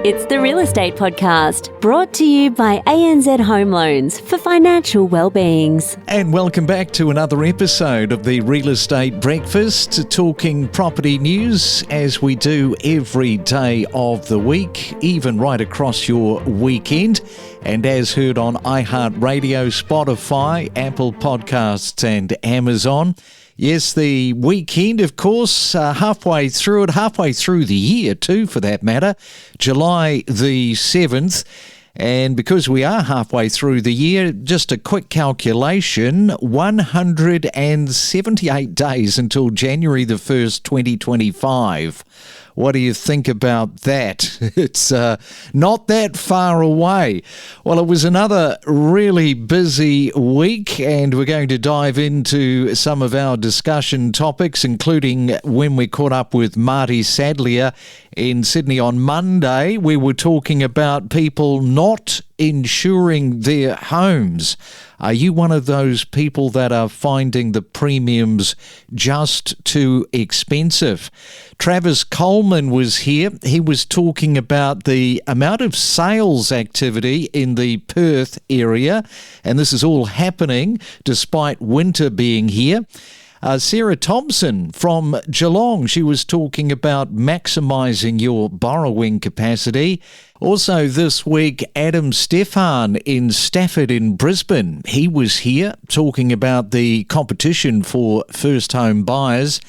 It's the Real Estate Podcast, brought to you by ANZ Home Loans for financial well-beings. And welcome back to another episode of the Real Estate Breakfast, talking property news as we do every day of the week, even right across your weekend. And as heard on iHeartRadio, Spotify, Apple Podcasts and Amazon. Yes, the weekend, of course, halfway through the year too, for that matter, July the 7th. And because we are halfway through the year, just a quick calculation, 178 days until January the 1st, 2025. What do you think about that? It's not that far away. Well, it was another really busy week, and we're going to dive into some of our discussion topics, including when we caught up with Marty Sadlier in Sydney on Monday. We were talking about people not insuring their homes. Are you one of those people that are finding the premiums just too expensive? Travis Coleman was here. He was talking about the amount of sales activity in the Perth area, and this is all happening despite winter being here. Sarah Thomson from Geelong, she was talking about maximising your borrowing capacity. Also this week, Adam Stefan in Stafford in Brisbane. He was here talking about the competition for first home buyers.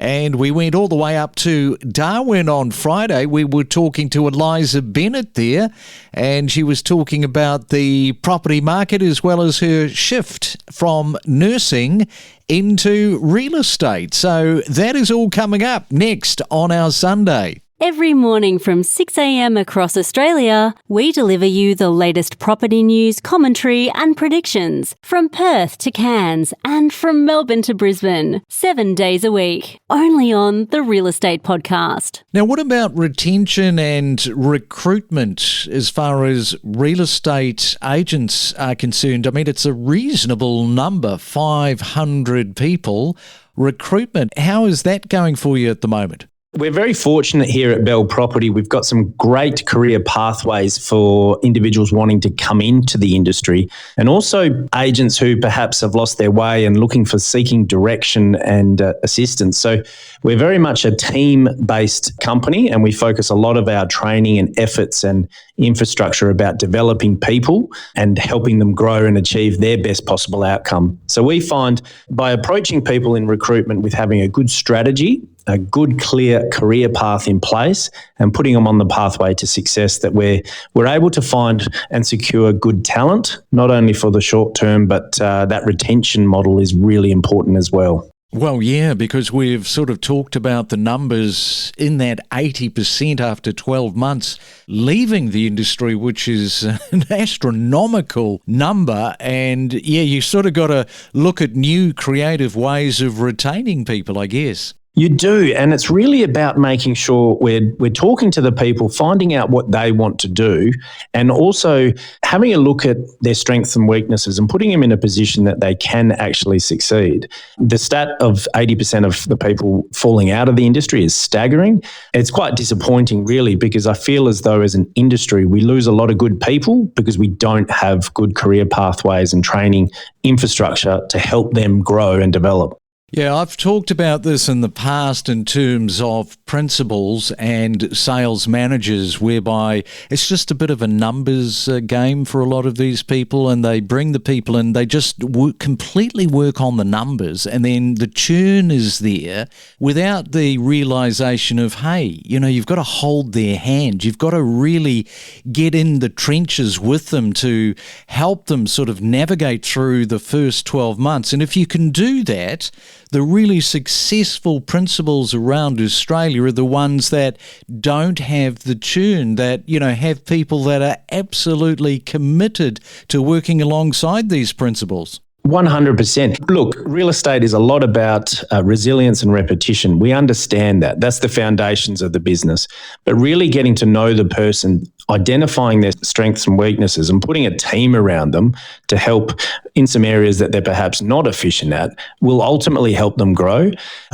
And we went all the way up to Darwin on Friday. We were talking to Eliza Bennett there, and she was talking about the property market as well as her shift from nursing into real estate. So that is all coming up next on our Sunday. Every morning from 6 a.m. across Australia, we deliver you the latest property news, commentary and predictions from Perth to Cairns and from Melbourne to Brisbane, 7 days a week, only on the Real Estate Podcast. Now, what about retention and recruitment as far as real estate agents are concerned? I mean, it's a reasonable number, 500 people. Recruitment, how is that going for you at the moment? We're very fortunate here at Bell Property. We've got some great career pathways for individuals wanting to come into the industry, and also agents who perhaps have lost their way and seeking direction and assistance. So we're very much a team-based company, and we focus a lot of our training and efforts and infrastructure about developing people and helping them grow and achieve their best possible outcome. So we find by approaching people in recruitment with having a good strategy, a good, clear career path in place, and putting them on the pathway to success, that we're able to find and secure good talent, not only for the short term, but that retention model is really important as well. Well, yeah, because we've sort of talked about the numbers in that 80% after 12 months leaving the industry, which is an astronomical number. And yeah, you sort of got to look at new creative ways of retaining people, I guess. You do, and it's really about making sure we're talking to the people, finding out what they want to do, and also having a look at their strengths and weaknesses and putting them in a position that they can actually succeed. The stat of 80% of the people falling out of the industry is staggering. It's quite disappointing, really, because I feel as though as an industry we lose a lot of good people because we don't have good career pathways and training infrastructure to help them grow and develop. Yeah, I've talked about this in the past in terms of principals and sales managers, whereby it's just a bit of a numbers game for a lot of these people, and they bring the people in, they just completely work on the numbers, and then the churn is there without the realisation of, hey, you know, you've got to hold their hand. You've got to really get in the trenches with them to help them sort of navigate through the first 12 months. And if you can do that, the really successful principals around Australia are the ones that don't have the churn, that, you know, have people that are absolutely committed to working alongside these principals. 100%. Look, real estate is a lot about resilience and repetition. We understand that. That's the foundations of the business. But really getting to know the person identifying their strengths and weaknesses and putting a team around them to help in some areas that they're perhaps not efficient at will ultimately help them grow.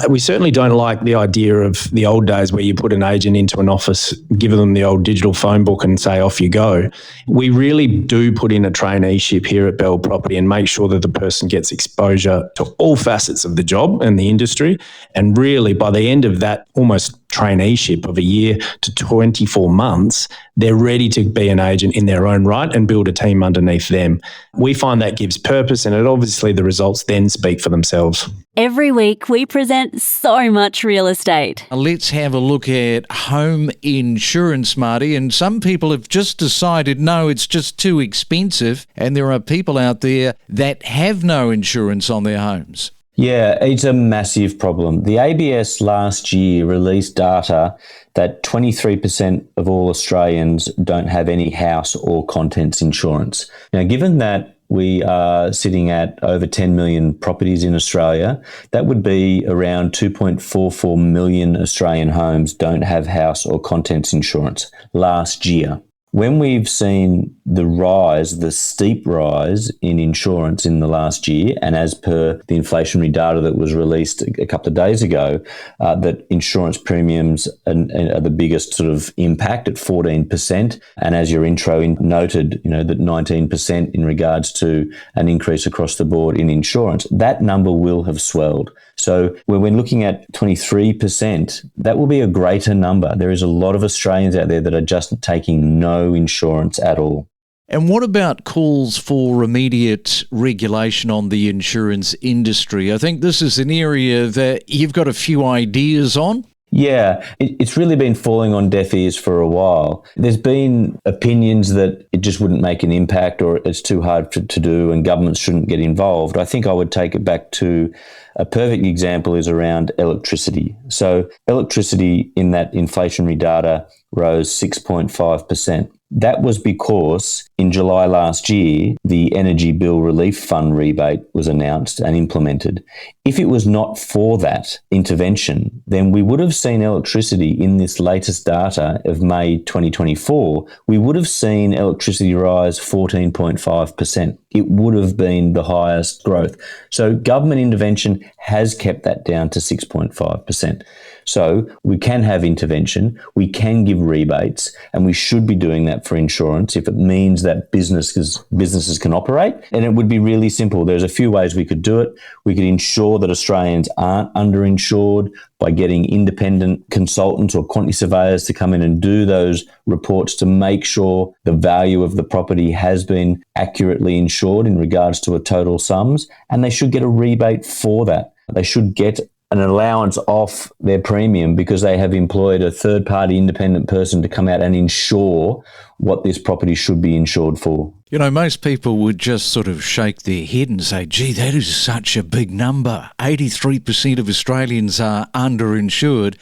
We certainly don't like the idea of the old days where you put an agent into an office, give them the old digital phone book and say, off you go. We really do put in a traineeship here at Bell Property and make sure that the person gets exposure to all facets of the job and the industry. And really, by the end of that almost traineeship of a year to 24 months, they're ready to be an agent in their own right and build a team underneath them. We find that gives purpose, and obviously the results then speak for themselves. Every week we present so much real estate. Let's have a look at home insurance, Marty. And some people have just decided, no, it's just too expensive. And there are people out there that have no insurance on their homes. Yeah, it's a massive problem. The ABS last year released data that 23% of all Australians don't have any house or contents insurance. Now, given that we are sitting at over 10 million properties in Australia, that would be around 2.44 million Australian homes don't have house or contents insurance last year. When we've seen the steep rise in insurance in the last year, and as per the inflationary data that was released a couple of days ago, that insurance premiums are the biggest sort of impact at 14%. And as your intro noted, that 19% in regards to an increase across the board in insurance, that number will have swelled. So when we're looking at 23%, that will be a greater number. There is a lot of Australians out there that are just taking no insurance at all. And what about calls for immediate regulation on the insurance industry? I think this is an area that you've got a few ideas on. Yeah, it's really been falling on deaf ears for a while. There's been opinions that it just wouldn't make an impact or it's too hard to do and governments shouldn't get involved. I think I would take it back to a perfect example is around electricity. So electricity in that inflationary data rose 6.5%. That was because in July last year, the Energy Bill Relief Fund rebate was announced and implemented. If it was not for that intervention, then we would have seen electricity in this latest data of May 2024, we would have seen electricity rise 14.5%. It would have been the highest growth. So government intervention has kept that down to 6.5%. So we can have intervention, we can give rebates, and we should be doing that for insurance if it means that businesses can operate. And it would be really simple. There's a few ways we could do it. We could ensure that Australians aren't underinsured by getting independent consultants or quantity surveyors to come in and do those reports to make sure the value of the property has been accurately insured in regards to a total sums, and they should get a rebate for that. They should get an allowance off their premium because they have employed a third-party independent person to come out and ensure what this property should be insured for. Most people would just sort of shake their head and say, gee, that is such a big number. 83% of Australians are underinsured.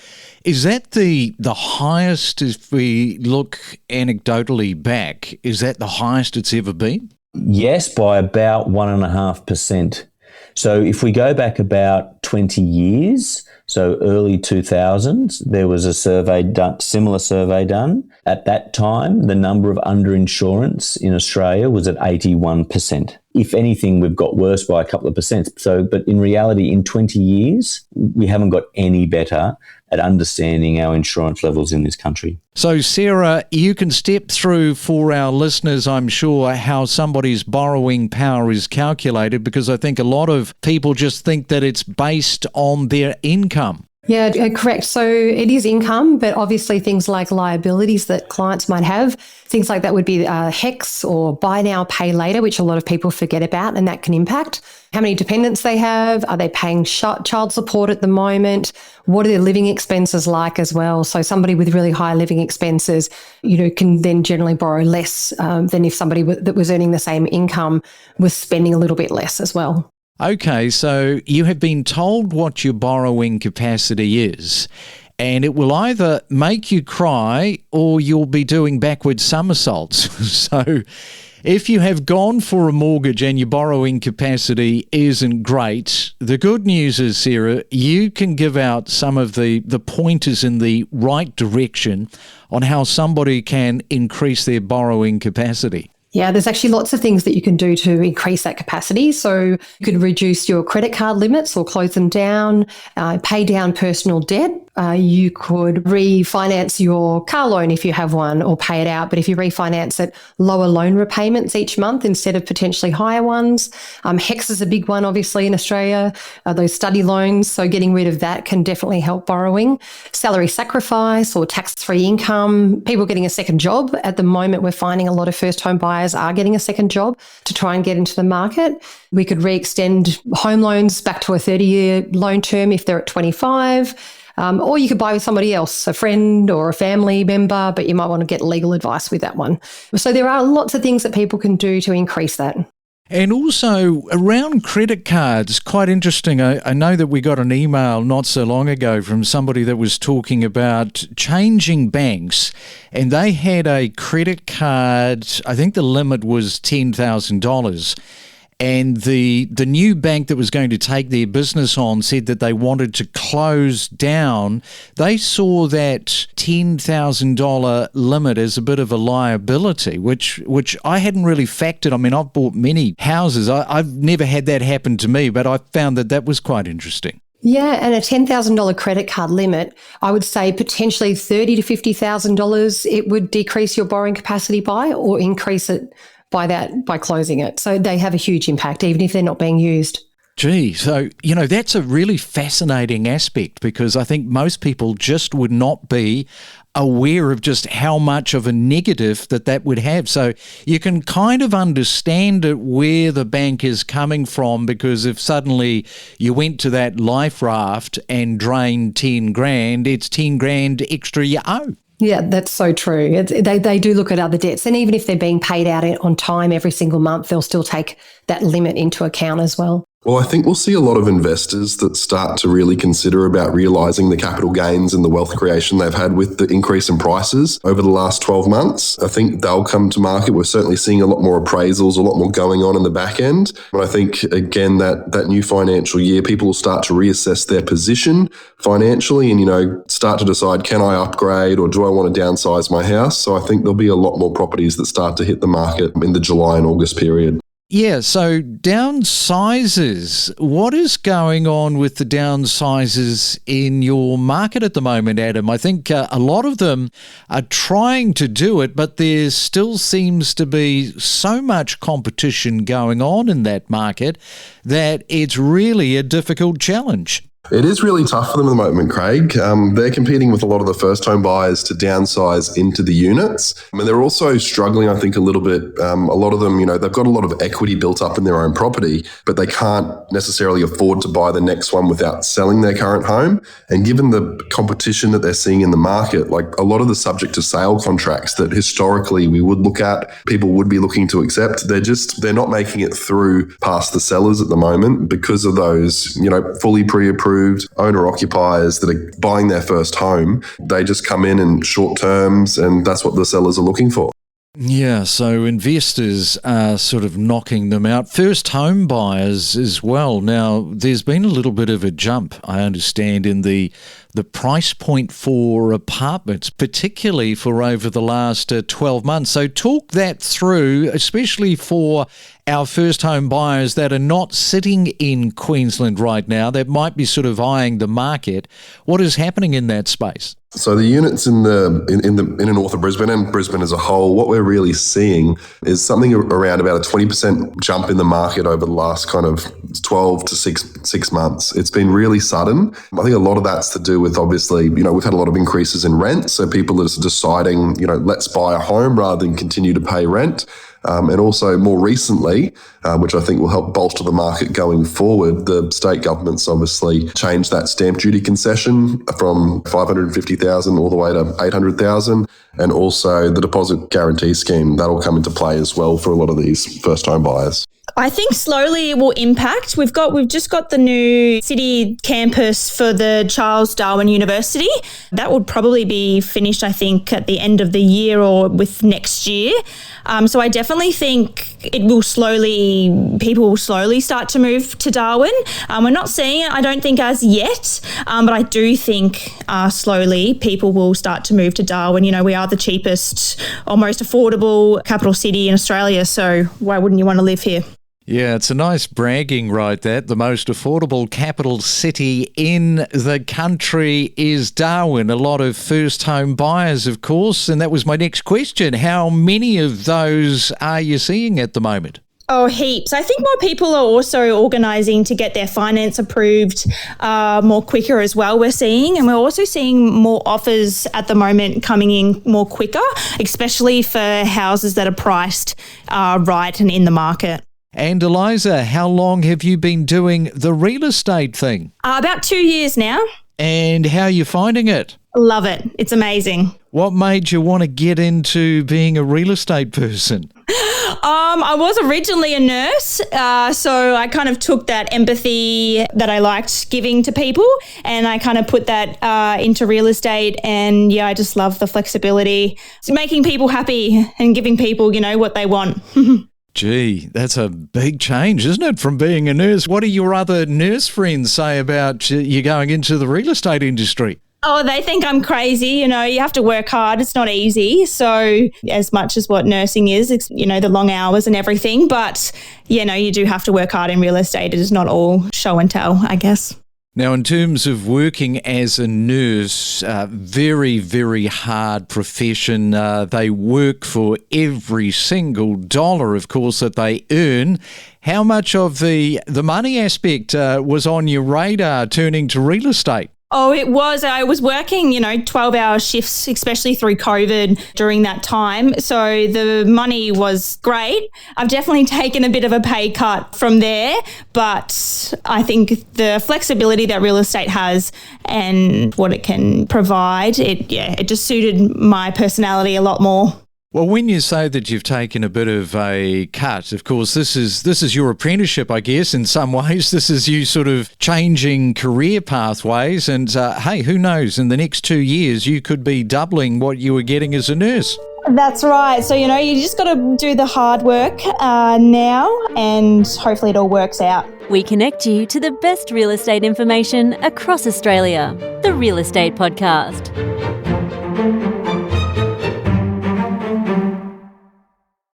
Is that the highest, if we look anecdotally back, is that the highest it's ever been? Yes, by about 1.5%. So if we go back about 20 years, so early 2000s, there was a similar survey done. At that time, the number of underinsurance in Australia was at 81%. If anything, we've got worse by a couple of percent. But in reality, in 20 years, we haven't got any better at understanding our insurance levels in this country. So, Sarah, you can step through for our listeners, I'm sure, how somebody's borrowing power is calculated, because I think a lot of people just think that it's based on their income. Yeah, correct. So it is income, but obviously things like liabilities that clients might have, things like that would be HEX or buy now, pay later, which a lot of people forget about, and that can impact how many dependents they have. Are they paying child support at the moment? What are their living expenses like as well? So somebody with really high living expenses, can then generally borrow less than if somebody that was earning the same income was spending a little bit less as well. Okay, so you have been told what your borrowing capacity is, and it will either make you cry or you'll be doing backward somersaults. So if you have gone for a mortgage and your borrowing capacity isn't great, the good news is, Sarah, you can give out some of the pointers in the right direction on how somebody can increase their borrowing capacity. Yeah, there's actually lots of things that you can do to increase that capacity. So you could reduce your credit card limits or close them down, pay down personal debt. You could refinance your car loan if you have one or pay it out. But if you refinance it, lower loan repayments each month instead of potentially higher ones. HECS is a big one, obviously, in Australia, those study loans. So getting rid of that can definitely help borrowing. Salary sacrifice or tax-free income. People getting a second job. At the moment, we're finding a lot of first-home buyers are getting a second job to try and get into the market. We could re-extend home loans back to a 30-year loan term if they're at 25. Or you could buy with somebody else, a friend or a family member, but you might want to get legal advice with that one. So there are lots of things that people can do to increase that. And also around credit cards, quite interesting. I know that we got an email not so long ago from somebody that was talking about changing banks, and they had a credit card, I think the limit was $10,000. And the new bank that was going to take their business on said that they wanted to close down. They saw that $10,000 limit as a bit of a liability, which I hadn't really factored. I mean, I've bought many houses. I've never had that happen to me, but I found that was quite interesting. Yeah, and a $10,000 credit card limit, I would say potentially $30,000 to $50,000, it would decrease your borrowing capacity by or increase it by closing it. So they have a huge impact, even if they're not being used. Gee, so, that's a really fascinating aspect because I think most people just would not be aware of just how much of a negative that would have. So you can kind of understand it where the bank is coming from, because if suddenly you went to that life raft and drained 10 grand, it's 10 grand extra you owe. Yeah, that's so true. They do look at other debts. And even if they're being paid out on time every single month, they'll still take that limit into account as well. Well, I think we'll see a lot of investors that start to really consider about realising the capital gains and the wealth creation they've had with the increase in prices over the last 12 months. I think they'll come to market. We're certainly seeing a lot more appraisals, a lot more going on in the back end. And I think, again, that new financial year, people will start to reassess their position financially and, start to decide, can I upgrade or do I want to downsize my house? So I think there'll be a lot more properties that start to hit the market in the July and August period. Yeah, so downsizes. What is going on with the downsizes in your market at the moment, Adam? I think a lot of them are trying to do it, but there still seems to be so much competition going on in that market that it's really a difficult challenge. It is really tough for them at the moment, Craig. They're competing with a lot of the first home buyers to downsize into the units. I mean, they're also struggling, I think, a little bit. A lot of them, they've got a lot of equity built up in their own property, but they can't necessarily afford to buy the next one without selling their current home. And given the competition that they're seeing in the market, like a lot of the subject to sale contracts that historically we would look at, people would be looking to accept, they're not making it through past the sellers at the moment because of those, fully pre-approved owner-occupiers that are buying their first home. They just come in short terms, and that's what the sellers are looking for. Yeah, so investors are sort of knocking them out. First home buyers as well. Now, there's been a little bit of a jump, I understand, in the price point for apartments, particularly for over the last 12 months. So talk that through, especially for our first home buyers that are not sitting in Queensland right now, that might be sort of eyeing the market. What is happening in that space? So the units in the north of Brisbane and Brisbane as a whole, what we're really seeing is something around about a 20% jump in the market over the last kind of 12 to 6 months. It's been really sudden. I think a lot of that's to do with, obviously, we've had a lot of increases in rent. So people are deciding, let's buy a home rather than continue to pay rent. And also more recently, which I think will help bolster the market going forward, the state government's obviously changed that stamp duty concession from $550,000 all the way to $800,000, and also the deposit guarantee scheme that'll come into play as well for a lot of these first home buyers. I think slowly it will impact. We've just got the new city campus for the Charles Darwin University. That would probably be finished, I think, at the end of the year or with next year. So I definitely think people will slowly start to move to Darwin. We're not seeing it, I don't think, as yet, but I do think slowly people will start to move to Darwin. You know, we are the cheapest or most affordable capital city in Australia, so why wouldn't you want to live here? Yeah, it's a nice bragging right, that the most affordable capital city in the country is Darwin. A lot of first home buyers, of course, and that was my next question. How many of those are you seeing at the moment? Oh, heaps. I think more people are also organising to get their finance approved more quicker as well, we're seeing. And we're also seeing more offers at the moment coming in more quicker, especially for houses that are priced right and in the market. And Eliza, how long have you been doing the real estate thing? About 2 years now. And how are you finding it? Love it. It's amazing. What made you want to get into being a real estate person? I was originally a nurse, so I kind of took that empathy that I liked giving to people, and I kind of put that into real estate. And yeah, I just love the flexibility, making people happy and giving people, what they want. Gee, that's a big change, isn't it, from being a nurse? What do your other nurse friends say about you going into the real estate industry? Oh, they think I'm crazy. You have to work hard. It's not easy. So as much as what nursing is, it's, the long hours and everything. But, you do have to work hard in real estate. It is not all show and tell, I guess. Now, in terms of working as a nurse, very, very hard profession. They work for every single dollar, of course, that they earn. How much of the money aspect was on your radar turning to real estate? Oh, it was. I was working, 12-hour shifts, especially through COVID during that time. So the money was great. I've definitely taken a bit of a pay cut from there, but I think the flexibility that real estate has and what it can provide, it just suited my personality a lot more. Well, when you say that you've taken a bit of a cut, of course, this is your apprenticeship, I guess, in some ways. This is you sort of changing career pathways. And hey, who knows, in the next 2 years, you could be doubling what you were getting as a nurse. That's right. So, you just got to do the hard work now, and hopefully it all works out. We connect you to the best real estate information across Australia. The Real Estate Podcast.